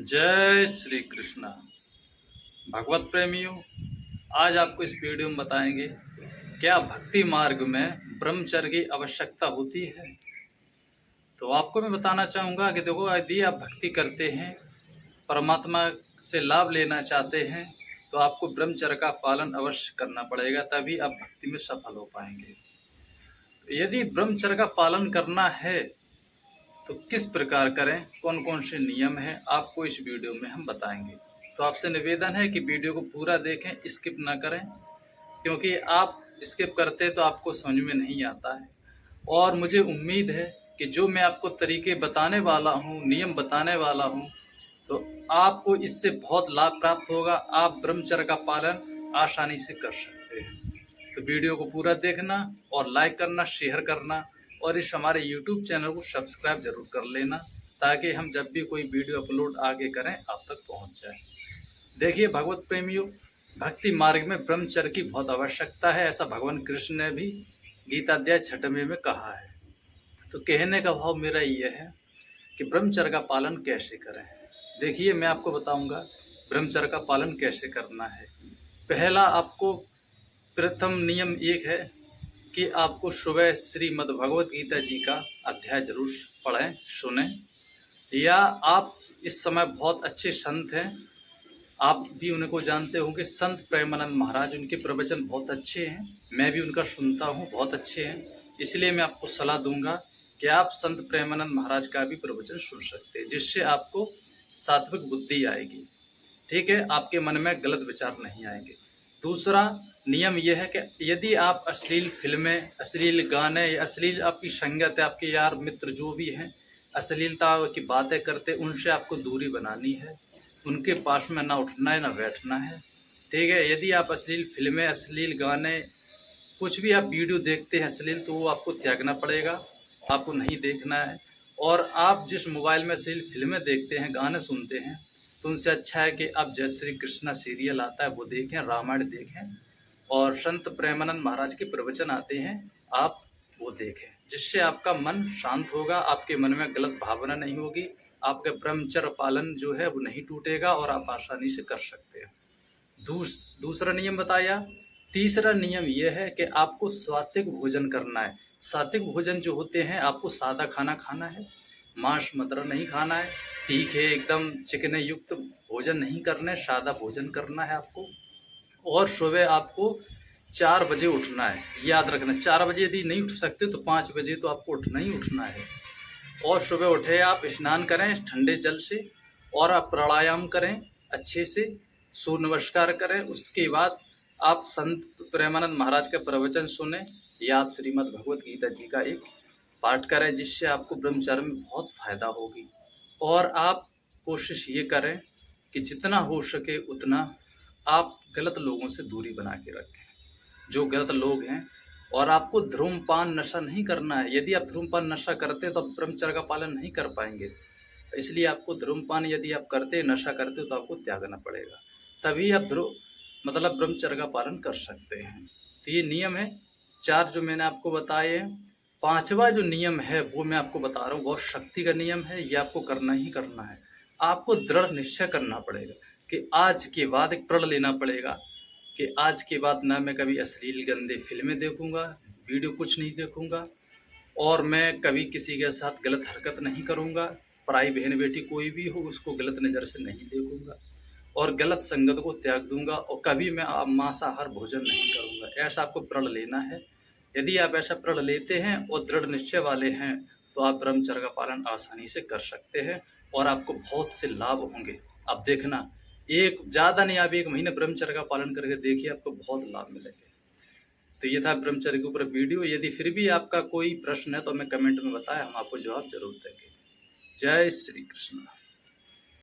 जय श्री कृष्णा। भगवत प्रेमियों, आज आपको इस वीडियो में बताएंगे क्या भक्ति मार्ग में ब्रह्मचर्य की आवश्यकता होती है। तो आपको मैं बताना चाहूँगा कि देखो, यदि आप भक्ति करते हैं, परमात्मा से लाभ लेना चाहते हैं, तो आपको ब्रह्मचर्य का पालन अवश्य करना पड़ेगा, तभी आप भक्ति में सफल हो पाएंगे। तो यदि ब्रह्मचर्य का पालन करना है तो किस प्रकार करें, कौन कौन से नियम हैं, आपको इस वीडियो में हम बताएंगे। तो आपसे निवेदन है कि वीडियो को पूरा देखें, स्किप ना करें, क्योंकि आप स्किप करते तो आपको समझ में नहीं आता है। और मुझे उम्मीद है कि जो मैं आपको तरीके बताने वाला हूँ, नियम बताने वाला हूँ, तो आपको इससे बहुत लाभ प्राप्त होगा। आप ब्रह्मचर्य का पालन आसानी से कर सकते हैं। तो वीडियो को पूरा देखना और लाइक करना, शेयर करना, और इस हमारे YouTube चैनल को सब्सक्राइब जरूर कर लेना, ताकि हम जब भी कोई वीडियो अपलोड आगे करें आप तक पहुंच जाए। देखिए भगवत प्रेमियों, भक्ति मार्ग में ब्रह्मचर्य की बहुत आवश्यकता है, ऐसा भगवान कृष्ण ने भी गीता अध्याय 6वें में कहा है। तो कहने का भाव मेरा ये है कि ब्रह्मचर्य का पालन कैसे करें। देखिए, मैं आपको बताऊंगा ब्रह्मचर्य का पालन कैसे करना है। पहला, आपको प्रथम नियम एक है कि आपको सुबह श्रीमद् भगवत गीता जी का अध्याय जरूर पढ़ें, सुने। या आप इस समय बहुत अच्छे संत हैं, आप भी उनको जानते होंगे, संत प्रेमानंद महाराज, उनके प्रवचन बहुत अच्छे हैं, मैं भी उनका सुनता हूँ, बहुत अच्छे हैं। इसलिए मैं आपको सलाह दूंगा कि आप संत प्रेमानंद महाराज का भी प्रवचन सुन सकते हैं, जिससे आपको सात्विक बुद्धि आएगी। ठीक है, आपके मन में गलत विचार नहीं आएंगे। दूसरा नियम यह है कि यदि आप अश्लील फिल्में, अश्लील गाने, अश्लील आपकी संगत है, आपके यार मित्र जो भी हैं अश्लीलता की बातें करते, उनसे आपको दूरी बनानी है। उनके पास में ना उठना है ना बैठना है। ठीक है, यदि आप अश्लील फिल्में, अश्लील गाने, कुछ भी आप वीडियो देखते हैं अश्लील, तो वो आपको त्यागना पड़ेगा, आपको नहीं देखना है। और आप जिस मोबाइल में अश्लील फिल्में देखते हैं, गाने सुनते हैं, तो उनसे अच्छा है कि आप जय श्री कृष्णा सीरियल आता है वो देखें, रामायण देखें, और संत प्रेमानंद महाराज के प्रवचन आते हैं आप वो देखें, जिससे आपका मन शांत होगा, आपके मन में गलत भावना नहीं होगी, आपका ब्रह्मचर्य पालन जो है वो नहीं टूटेगा और आप आसानी से कर सकते हैं। दूसरा नियम बताया। तीसरा नियम यह है कि आपको सात्विक भोजन करना है। सात्विक भोजन जो होते हैं, आपको सादा खाना खाना है, मांस मदिरा नहीं खाना है, तीखे एकदम चिकने युक्त भोजन नहीं करना है, सादा भोजन करना है आपको। और सुबह आपको 4 बजे उठना है, याद रखना। 4 बजे यदि नहीं उठ सकते तो 5 बजे तो आपको उठना ही उठना है। और सुबह उठे आप स्नान करें ठंडे जल से, और आप प्राणायाम करें अच्छे से, सूर्य नमस्कार करें। उसके बाद आप संत प्रेमानंद महाराज का प्रवचन सुने, या आप श्रीमद् भगवत गीता जी का एक पाठ करें, जिससे आपको ब्रह्मचर्य में बहुत फायदा होगी। और आप कोशिश ये करें कि जितना हो सके उतना आप गलत लोगों से दूरी बना के रखें, जो गलत लोग हैं। और आपको धूम्रपान नशा नहीं करना है। यदि आप धूम्रपान नशा करते हैं तो आप ब्रह्मचर्य का पालन नहीं कर पाएंगे। इसलिए आपको धूम्रपान यदि आप करते, नशा करते, तो आपको त्यागना पड़ेगा, तभी आप ब्रह्मचर्य का पालन कर सकते हैं। तो ये नियम है 4 जो मैंने आपको बताए हैं। 5वां जो नियम है वो मैं आपको बता रहा हूँ, बहुत शक्ति का नियम है, ये आपको करना ही करना है। आपको दृढ़ निश्चय करना पड़ेगा कि आज के बाद एक प्रण लेना पड़ेगा कि आज के बाद ना मैं कभी अश्लील गंदे फिल्में देखूंगा, वीडियो कुछ नहीं देखूंगा, और मैं कभी किसी के साथ गलत हरकत नहीं करूंगा, पराई बहन बेटी कोई भी हो उसको गलत नज़र से नहीं देखूंगा, और गलत संगत को त्याग दूंगा, और कभी मैं मांसाहार भोजन नहीं करूंगा। ऐसा आपको प्रण लेना है। यदि आप ऐसा प्रण लेते हैं और दृढ़ निश्चय वाले हैं, तो आप ब्रह्मचर्य का पालन आसानी से कर सकते हैं, और आपको बहुत से लाभ होंगे। आप देखना, एक ज़्यादा नहीं, आप 1 महीने ब्रह्मचर्य का पालन करके देखिए, आपको बहुत लाभ मिलेंगे। तो ये था ब्रह्मचर्य के ऊपर वीडियो। यदि फिर भी आपका कोई प्रश्न है तो हमें कमेंट में बताएं, हम आपको जवाब जरूर देंगे। जय श्री कृष्ण।